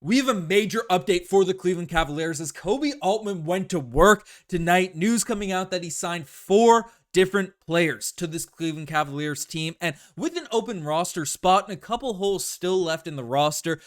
We have a major update for the Cleveland Cavaliers as Koby Altman went to work tonight. News coming out that he signed 4 different players to this Cleveland Cavaliers team. And with an open roster spot and a couple holes still left in the roster,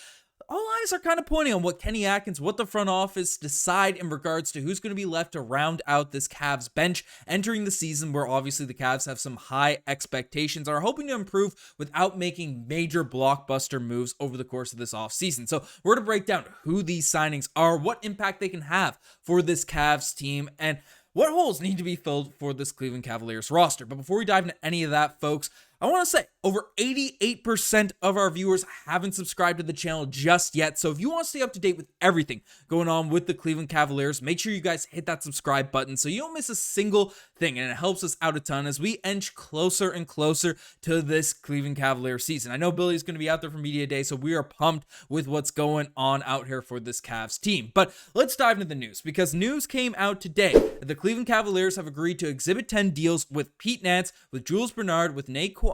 all eyes are kind of pointing on what Kenny Atkins, what the front office decide in regards to who's going to be left to round out this Cavs bench entering the season, where obviously the Cavs have some high expectations, are hoping to improve without making major blockbuster moves over the course of this offseason. So we're going to break down who these signings are, what impact they can have for this Cavs team, and what holes need to be filled for this Cleveland Cavaliers roster. But before we dive into any of that, folks, I want to say over 88% of our viewers haven't subscribed to the channel just yet. So if you want to stay up to date with everything going on with the Cleveland Cavaliers, make sure you guys hit that subscribe button so you don't miss a single thing. And it helps us out a ton as we inch closer and closer to this Cleveland Cavaliers season. I know Billy's going to be out there for Media Day, so we are pumped with what's going on out here for this Cavs team. But let's dive into the news, because news came out today that the Cleveland Cavaliers have agreed to Exhibit 10 deals with Pete Nance, with Jules Bernard, with Nae'Qwan,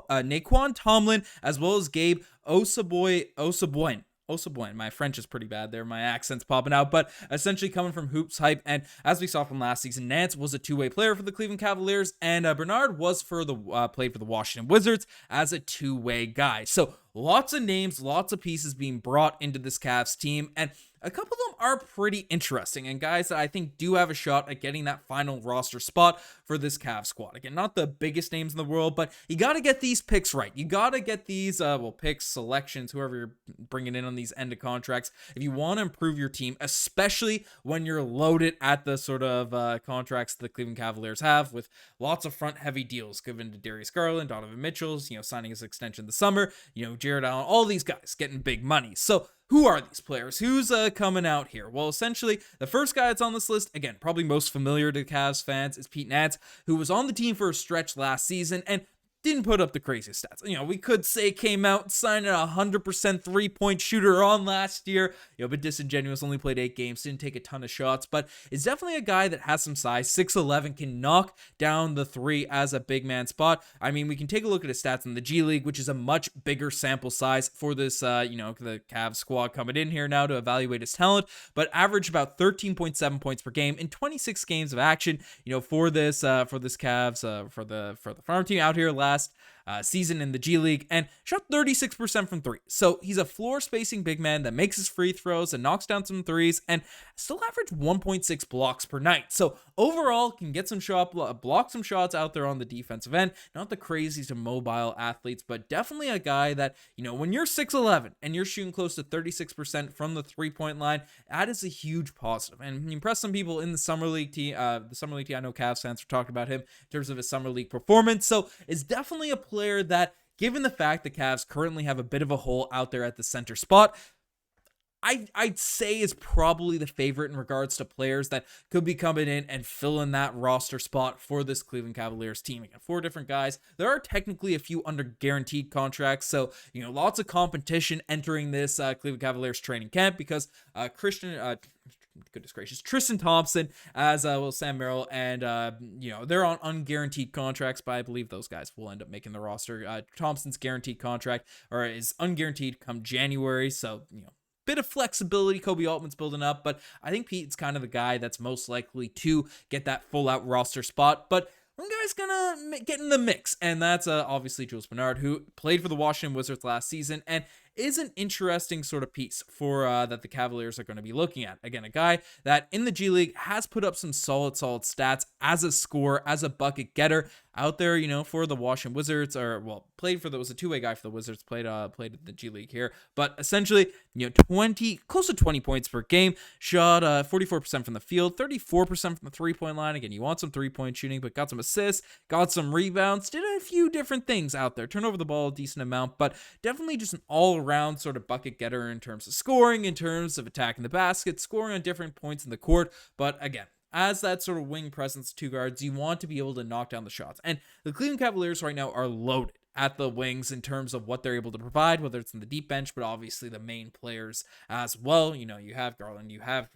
Tomlin, as well as Gabe, Osabuohien. My French is pretty bad there. My accent's popping out, but essentially coming from Hoops Hype. And as we saw from last season, Nance was a two-way player for the Cleveland Cavaliers, and Bernard was played for the Washington Wizards as a two-way guy. So lots of names, lots of pieces being brought into this Cavs team, and a couple of them are pretty interesting and guys that I think do have a shot at getting that final roster spot for this Cavs squad. Again, not the biggest names in the world, but you got to get these picks right. You got to get these, picks, selections, whoever you're bringing in on these end of contracts, if you want to improve your team, especially when you're loaded at the sort of contracts the Cleveland Cavaliers have, with lots of front-heavy deals given to Darius Garland, Donovan Mitchell, signing his extension this summer, Jarrett Allen, all these guys getting big money. So who are these players? Who's coming out here? Well, essentially, the first guy that's on this list, again, probably most familiar to Cavs fans, is Pete Nance, who was on the team for a stretch last season and didn't put up the craziest stats. We could say came out, signed a 100% three-point shooter on last year, a bit disingenuous, only played 8 games, didn't take a ton of shots, but is definitely a guy that has some size, 6'11", can knock down the three as a big man spot. I mean, we can take a look at his stats in the G League, which is a much bigger sample size for this, the Cavs squad coming in here now to evaluate his talent, but averaged about 13.7 points per game in 26 games of action, for this Cavs, for the farm team out here last season in the G League, and shot 36% from 3. So he's a floor spacing big man that makes his free throws and knocks down some threes, and still averaged 1.6 blocks per night. So overall, can get some block some shots out there on the defensive end. Not the craziest of mobile athletes, but definitely a guy that, when you're 6'11" and you're shooting close to 36% from the 3-point line, that is a huge positive. And he impressed some people in the Summer League team. I know Cavs fans are talking about him in terms of his Summer League performance. So it's definitely a player that, given the fact the Cavs currently have a bit of a hole out there at the center spot, I'd say is probably the favorite in regards to players that could be coming in and filling that roster spot for this Cleveland Cavaliers team. Again, 4 different guys. There are technically a few under guaranteed contracts, so lots of competition entering this Cleveland Cavaliers training camp, because goodness gracious, Tristan Thompson, as well, Sam Merrill, and they're on unguaranteed contracts, but I believe those guys will end up making the roster. Thompson's guaranteed contract, or is unguaranteed come January, so bit of flexibility Koby Altman's building up, but I think Pete's kind of the guy that's most likely to get that full out roster spot. But one guy's gonna get in the mix, and that's obviously Jules Bernard, who played for the Washington Wizards last season and is an interesting sort of piece for that the Cavaliers are going to be looking at. Again, a guy that in the G League has put up some solid stats as a scorer, as a bucket getter out there, for the Washington Wizards, was a two-way guy for the Wizards, played in the G League here, but essentially, close to 20 points per game, shot 44% from the field, 34% from the three-point line. Again, you want some three-point shooting, but got some assists, got some rebounds, did a few different things out there, turned over the ball a decent amount, but definitely just an all-around sort of bucket getter in terms of scoring, in terms of attacking the basket, scoring on different points in the court. But again, as that sort of wing presence, 2 guards, you want to be able to knock down the shots. And the Cleveland Cavaliers right now are loaded at the wings in terms of what they're able to provide, whether it's in the deep bench, but obviously the main players as well. You know, you have Garland, you have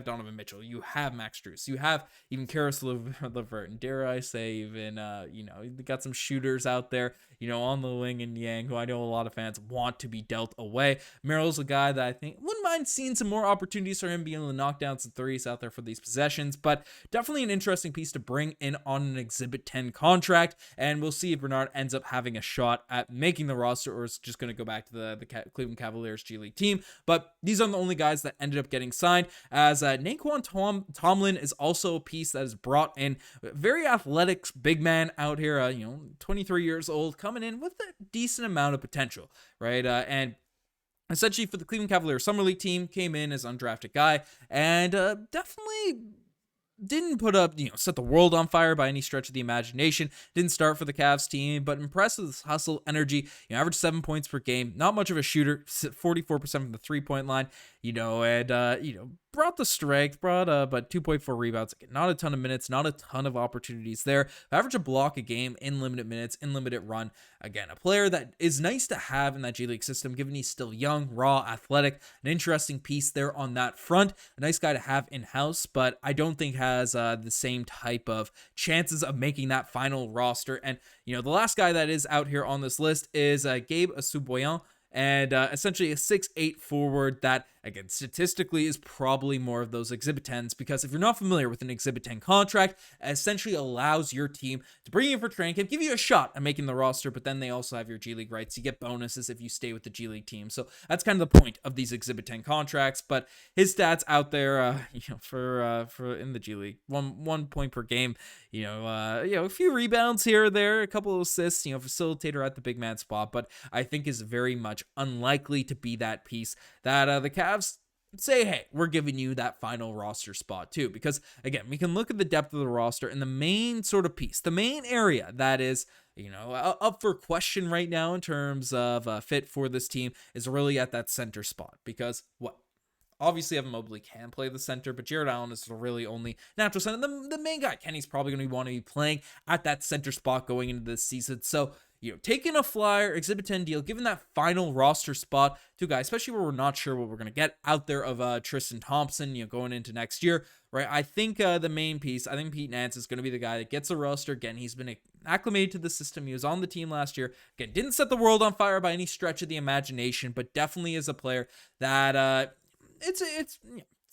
Donovan Mitchell, you have Max Strus, you have even Karis LeVert, and dare I say even, you got some shooters out there, on the wing in Yang, who I know a lot of fans want to be dealt away. Merrill's a guy that I think wouldn't mind seeing some more opportunities for him being able to knock down some threes out there for these possessions, but definitely an interesting piece to bring in on an Exhibit 10 contract, and we'll see if Bernard ends up having a shot at making the roster, or is just going to go back to the Cleveland Cavaliers G League team. But these are the only guys that ended up getting signed, as Nae'Qwan Tomlin is also a piece that is brought in. Very athletic big man out here, 23 years old, coming in with a decent amount of potential, right? And essentially for the Cleveland Cavaliers Summer League team, came in as undrafted guy, and definitely didn't put up, set the world on fire by any stretch of the imagination. Didn't start for the Cavs team, but impressed with his hustle, energy. Averaged 7 points per game. Not much of a shooter. 44% from the 3-point line. And brought the strength. Brought but 2.4 rebounds. Again, not a ton of minutes. Not a ton of opportunities there. Average a block a game in limited minutes, in limited run. Again, a player that is nice to have in that G League system, given he's still young, raw, athletic. An interesting piece there on that front. A nice guy to have in-house, but I don't think has the same type of chances of making that final roster. And, the last guy that is out here on this list is Gabe Osabuohien, and essentially a 6'8" forward that, again, statistically is probably more of those Exhibit 10s, because if you're not familiar with an Exhibit 10 contract, it essentially allows your team to bring you in for training camp, give you a shot at making the roster, but then they also have your G League rights. You get bonuses if you stay with the G League team. So that's kind of the point of these Exhibit 10 contracts, but his stats out there, for in the G League, one point per game, a few rebounds here or there, a couple of assists, facilitator at the big man spot, but I think is very much unlikely to be that piece that the Cavs say, hey, we're giving you that final roster spot too. Because again, we can look at the depth of the roster, and the main sort of piece, the main area that is, up for question right now in terms of fit for this team is really at that center spot. Because obviously Evan Mobley can play the center, but Jarrett Allen is the really only natural center. The main guy, Kenny's probably going to want to be playing at that center spot going into this season. So, taking a flyer, Exhibit 10 deal, giving that final roster spot to a guy, especially where we're not sure what we're going to get out there of Tristan Thompson, going into next year, right? I think the main piece, I think Pete Nance is going to be the guy that gets a roster. Again, he's been acclimated to the system. He was on the team last year. Again, didn't set the world on fire by any stretch of the imagination, but definitely is a player that it's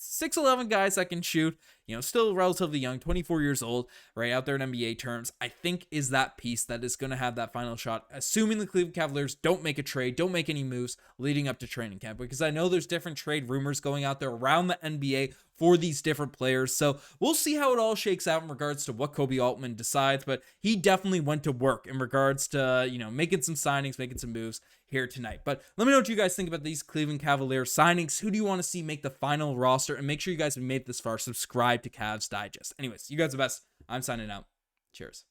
6'11" guys that can shoot, still relatively young, 24 years old, right out there in NBA terms, I think is that piece that is going to have that final shot, assuming the Cleveland Cavaliers don't make a trade, don't make any moves leading up to training camp, because I know there's different trade rumors going out there around the NBA for these different players. So we'll see how it all shakes out in regards to what Koby Altman decides, but he definitely went to work in regards to, making some signings, making some moves here tonight. But let me know what you guys think about these Cleveland Cavaliers signings. Who do you want to see make the final roster? And make sure you guys have made this far, subscribe to Cavs Digest. Anyways, you guys are the best. I'm signing out. Cheers.